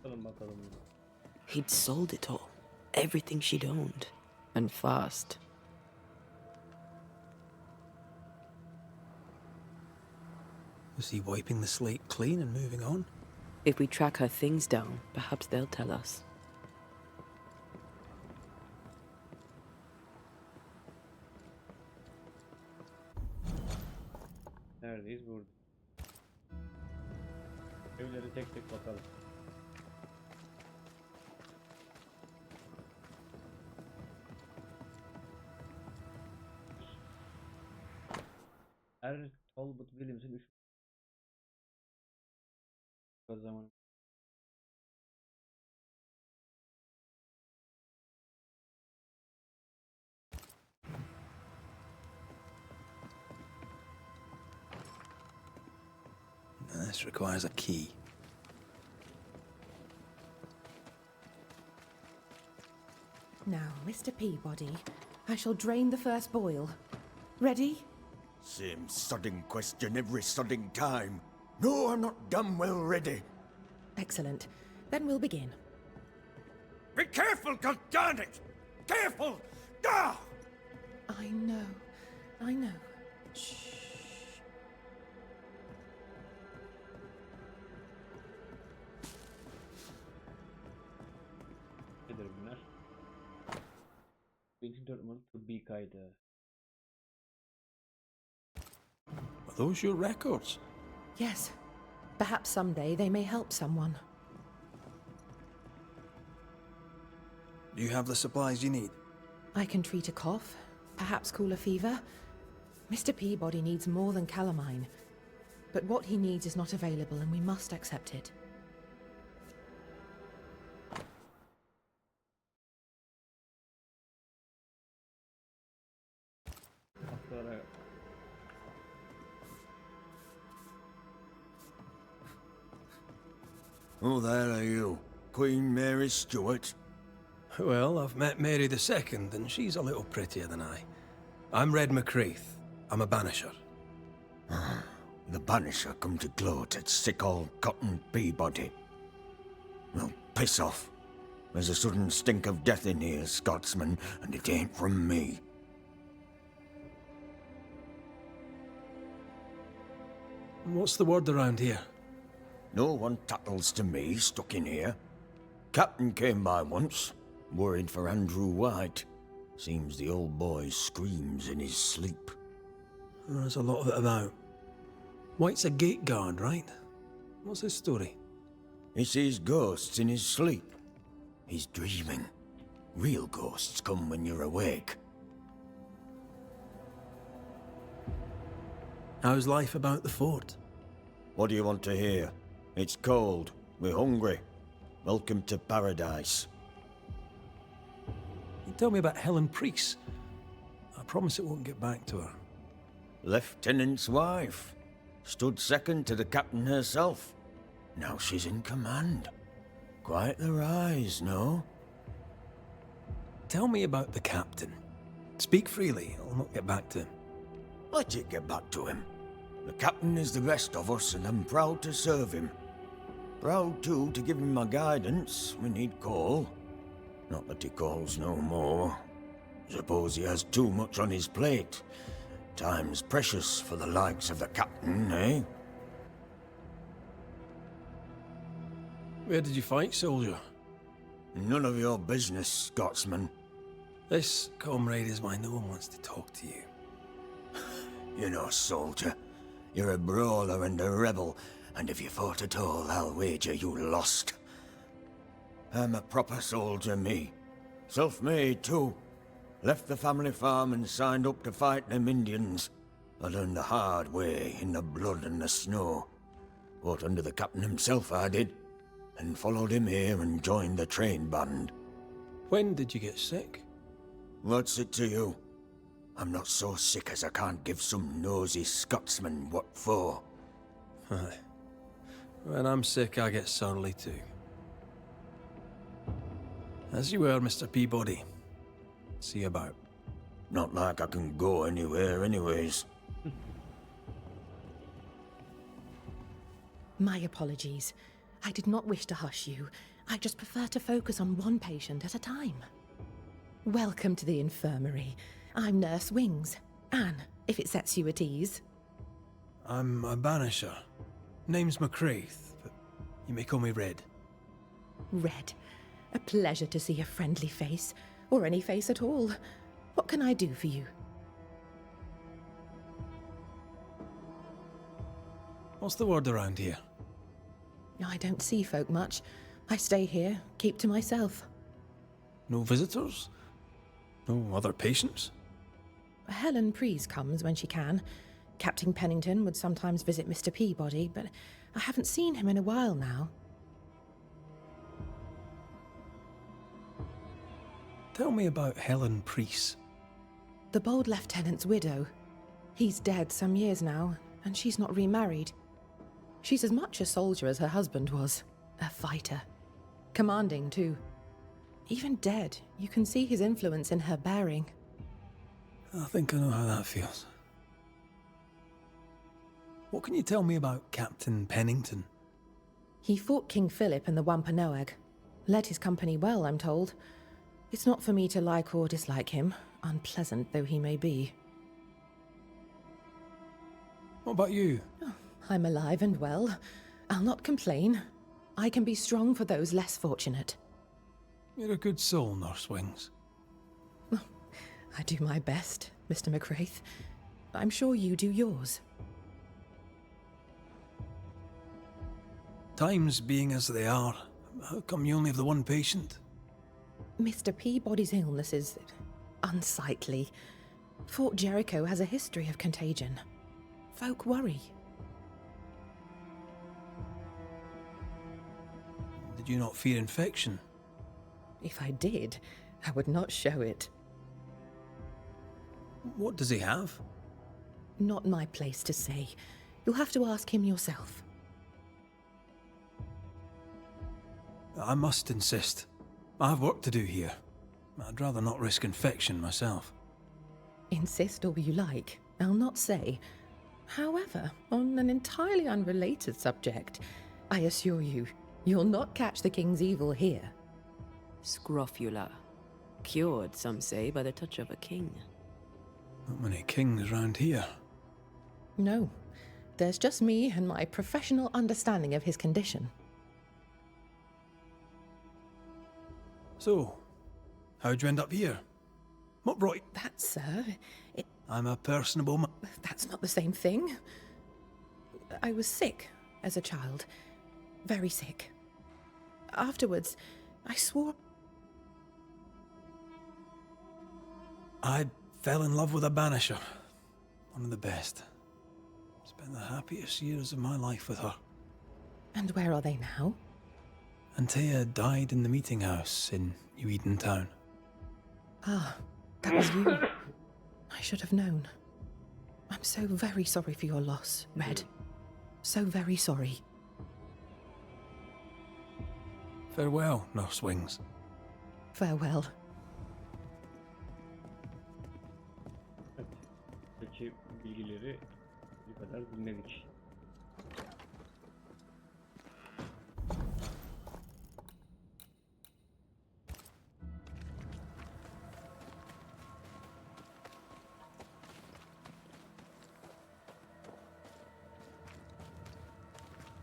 Bakalım.
He'd sold it all. Everything she'd owned. And fast.
Was he wiping the slate clean and moving on?
If we track her things down, perhaps they'll tell us.
Neredeyiz? Burada. Evleri tek tek bakalım. Talbot Williams'ın 3 zaman.
This requires a key.
Now, Mr. Peabody, I shall drain the first boil. Ready?
Same sodding question every sodding time. No, I'm not damn well ready.
Excellent. Then we'll begin.
Be careful, goddammit! Careful! Ah!
I know. I know. Shh.
Nedir bunlar? 4 numaralı tıbbi kaydı.
Are those your records?
Yes. Perhaps someday they may help someone.
Do you have the supplies you need?
I can treat a cough, perhaps cool a fever. Mr. Peabody needs more than calamine. But what he needs is not available and we must accept it.
Hastalara
Oh, there are you. Queen Mary Stuart.
Well, I've met Mary II, and she's a little prettier than I. I'm Red McCreath. I'm a banisher.
The banisher come to gloat at sick old Cotton Peabody. Well, piss off. There's a sudden stink of death in here, Scotsman, and it ain't from me.
What's the word around here?
No one tattles to me stuck in here. Captain came by once, worried for Andrew White. Seems the old boy screams in his sleep.
There's a lot of it about. White's a gate guard, right? What's his story?
He sees ghosts in his sleep. He's dreaming. Real ghosts come when you're awake.
How's life about the fort?
What do you want to hear? It's cold. We're hungry. Welcome to paradise.
You tell me about Helen Priest. I promise it won't get back to her.
Lieutenant's wife. Stood second to the captain herself. Now she's in command. Quite the rise, no?
Tell me about the captain. Speak freely, I'll not get back to him.
Let it get back to him. The captain is the best of us, and I'm proud to serve him. Proud, too, to give him my guidance when he'd call. Not that he calls no more. Suppose he has too much on his plate. Time's precious for the likes of the captain, eh?
Where did you fight, soldier?
None of your business, Scotsman.
This, comrade, is why no one wants to talk to you.
You know, soldier, you're a brawler and a rebel, and if you fought at all, I'll wager you lost. I'm a proper soldier, me. Self-made, too. Left the family farm and signed up to fight them Indians. I learned the hard way, in the blood and the snow. Fought under the captain himself, I did. And followed him here and joined the train band.
When did you get sick?
What's it to you? I'm not so sick as I can't give some nosy Scotsman what for.
Aye. When I'm sick, I get surly too. As you were, Mr. Peabody. See you about.
Not like I can go anywhere anyways.
My apologies. I did not wish to hush you. I just prefer to focus on one patient at a time. Welcome to the infirmary. I'm Nurse Wings. Anne, if it sets you at ease.
I'm a banisher. Name's McCreath, but you may call me Red.
Red. A pleasure to see a friendly face, or any face at all. What can I do for you?
What's the word around here?
I don't see folk much. I stay here, keep to myself.
No visitors? No other patients?
Helen Priest comes when she can. Captain Pennington would sometimes visit Mr. Peabody, but I haven't seen him in a while now.
Tell me about Helen Priest.
The bold lieutenant's widow. He's dead some years now, and she's not remarried. She's as much a soldier as her husband was. A fighter. Commanding, too. Even dead, you can see his influence in her bearing.
I think I know how that feels. What can you tell me about Captain Pennington?
He fought King Philip in the Wampanoag. Led his company well, I'm told. It's not for me to like or dislike him, unpleasant though he may be.
What about you?
Oh, I'm alive and well. I'll not complain. I can be strong for those less fortunate.
You're a good soul, Nurse Wings.
I do my best, Mr. McCreath. I'm sure you do yours.
Times being as they are, how come you only have the one patient?
Mr. Peabody's illness is unsightly. Fort Jericho has a history of contagion. Folk worry.
Did you not fear infection?
If I did, I would not show it.
What does he have?
Not my place to say. You'll have to ask him yourself.
I must insist. I have work to do here.
I'd rather not risk infection myself.
Insist all you like, I'll not say. However, on an entirely unrelated subject, I assure you, you'll not catch the king's evil here.
Scrofula. Cured, some say, by the touch of a king.
Not many kings round here.
No, there's just me and my professional understanding of his condition.
So, how'd you end up here? What brought you?
That, sir,
I'm a personable man.
that's not the same thing. I was sick as a child. Very sick. Afterwards, I swore...
I fell in love with a banisher. One of the best. Spent the happiest years of my life with her.
And where are they now?
Antea died in the meeting house in New Eden Town.
Ah, that was you. I should have known. I'm so very sorry for your loss, Red. So very sorry.
Farewell, Nurse Wings.
Farewell.
Peki bilgileri bu kadar dinledik.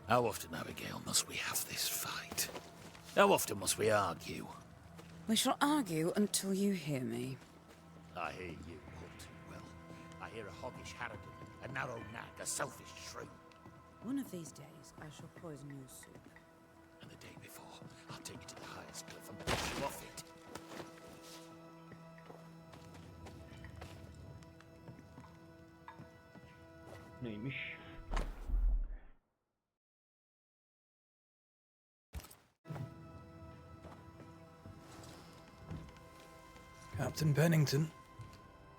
How often, Abigail, must we have this fight? How often must we argue?
We shall argue until you hear me.
I hear you all too well. I hear a hoggish harridan, a narrow nag, a selfish shrew.
One of these days, I shall poison your soup.
And the day before, I'll take you to the highest cliff and push you off it.
Neymiş?
Captain Pennington.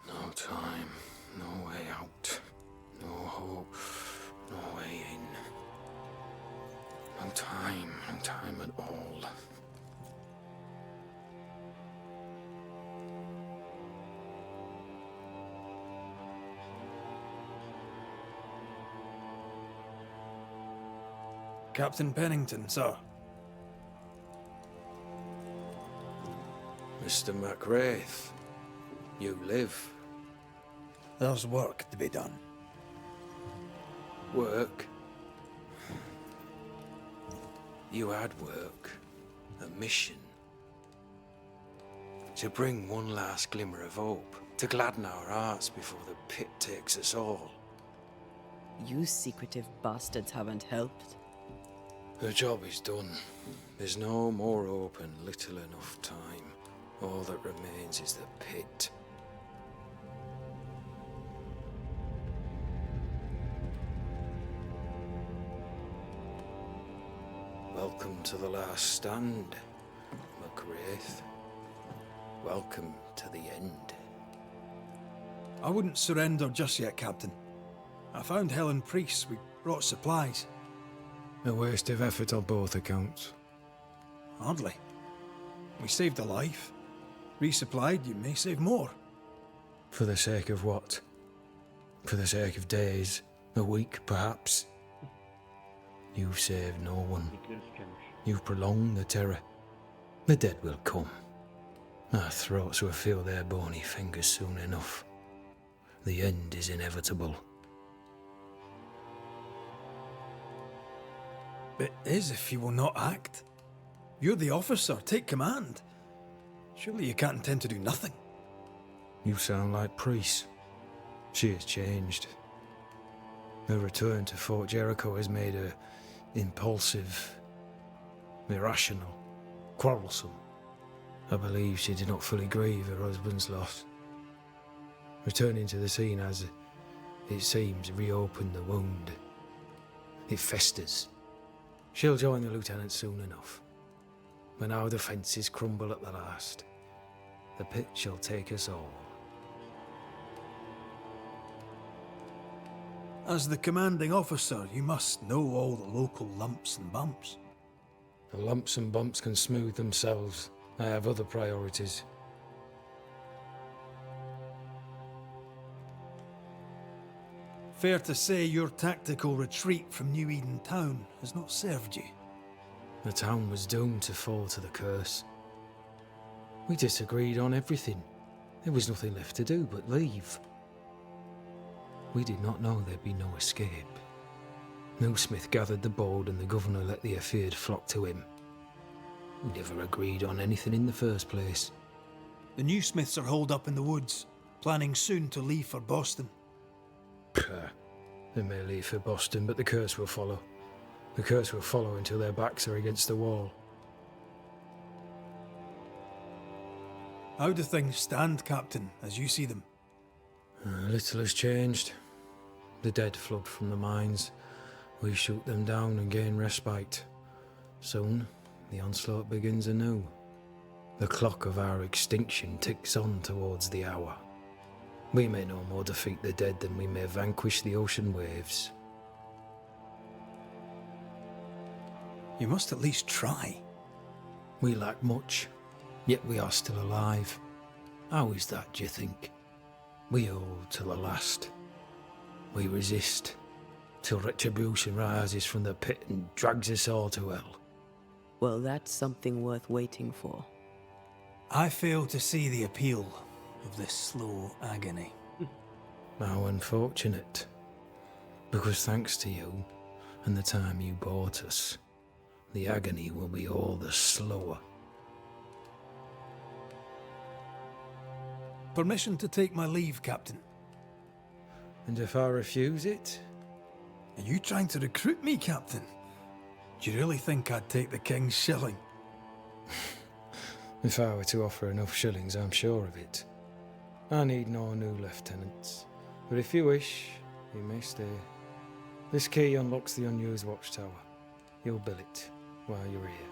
No time, no way out, no hope, no way in. No time at all.
Captain Pennington, sir.
Mr. MacWraith, you live.
There's work to be done.
Work? You had work. A mission. To bring one last glimmer of hope. To gladden our hearts before the pit takes us all.
You secretive bastards haven't helped.
The job is done. There's no more hope and little enough time. All that remains is the pit. Welcome to the last stand, MacWraith. Welcome to the end.
I wouldn't surrender just yet, Captain. I found Helen Priest. We brought supplies.
A waste of effort on both accounts.
Hardly. We saved a life. Resupplied, you may save more.
For the sake of what? For the sake of days, a week perhaps? You've saved no one. You've prolonged the terror. The dead will come. Our throats will feel their bony fingers soon enough. The end is inevitable.
It is if you will not act. You're the officer, take command. Surely you can't intend to do nothing.
You sound like Priest. She has changed. Her return to Fort Jericho has made her impulsive, irrational, quarrelsome. I believe she did not fully grieve her husband's loss. Returning to the scene has, it seems, reopened the wound. It festers. She'll join the lieutenant soon enough. When our defences crumble at the last, the pit shall take us all.
As the commanding officer, you must know all the local lumps and bumps.
The lumps and bumps can smooth themselves. I have other priorities.
Fair to say your tactical retreat from New Eden Town has not served you.
The town was doomed to fall to the curse. We disagreed on everything. There was nothing left to do but leave. We did not know there'd be no escape. No Smith gathered the bold and the governor let the affair flock to him. We never agreed on anything in the first place.
The new Smiths are holed up in the woods, planning soon to leave for Boston.
They may leave for Boston, but the curse will follow. The curse will follow until their backs are against the wall.
How do things stand, Captain, as you see them?
Little has changed. The dead flood from the mines. We shoot them down and gain respite. Soon, the onslaught begins anew. The clock of our extinction ticks on towards the hour. We may no more defeat the dead than we may vanquish the ocean waves.
You must at least try.
We lack much, yet we are still alive. How is that, do you think? We hold to the last. We resist, till retribution rises from the pit and drags us all to hell.
Well, that's something worth waiting for.
I fail to see the appeal of this slow agony.
How unfortunate. Because thanks to you, and the time you bought us, the agony will be all the slower.
Permission to take my leave, Captain.
And if I refuse it?
Are you trying to recruit me, Captain? Do you really think I'd take the King's shilling?
If I were to offer enough shillings, I'm sure of it. I need no new lieutenants. But if you wish, you may stay. This key unlocks the unused watchtower. You'll bill it while you're here.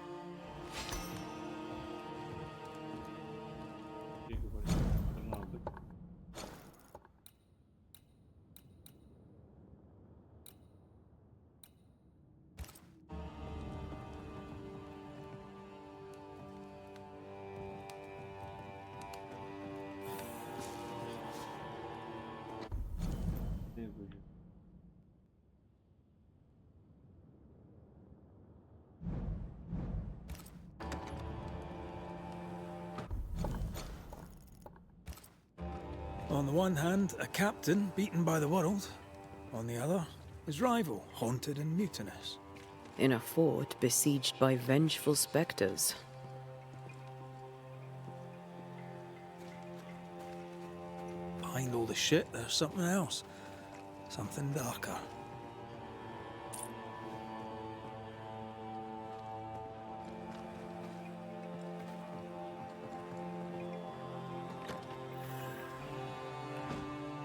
On the one hand, a captain beaten by the world. On the other, his rival, haunted and mutinous.
In a fort besieged by vengeful specters.
Behind all the shit, there's something else. Something darker.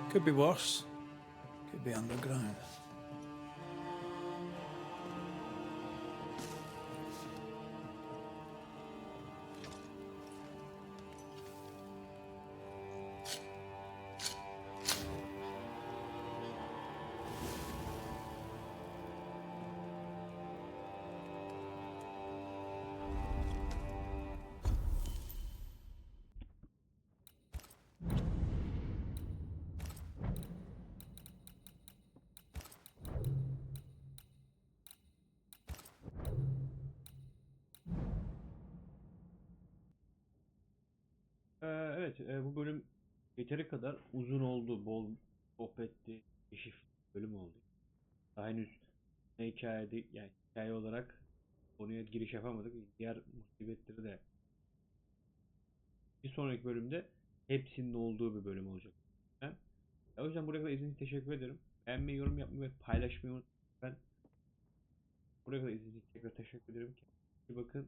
Could be worse. Could be underground.
Evet, bu bölüm yeteri kadar uzun oldu, bol sohbetti, keşif bölüm oldu. Daha henüz ne hikayede, yani hikaye olarak konuya giriş yapamadık. Diğer musibetleri de bir sonraki bölümde hepsinin olduğu bir bölüm olacak. O yüzden buraya kadar izlediğiniz için teşekkür ederim. Beğenmeyi, yorum yapmayı ve paylaşmayı unutmayın. Ben buraya kadar izlediğiniz için tekrar teşekkür ederim. Kendinize iyi bakın.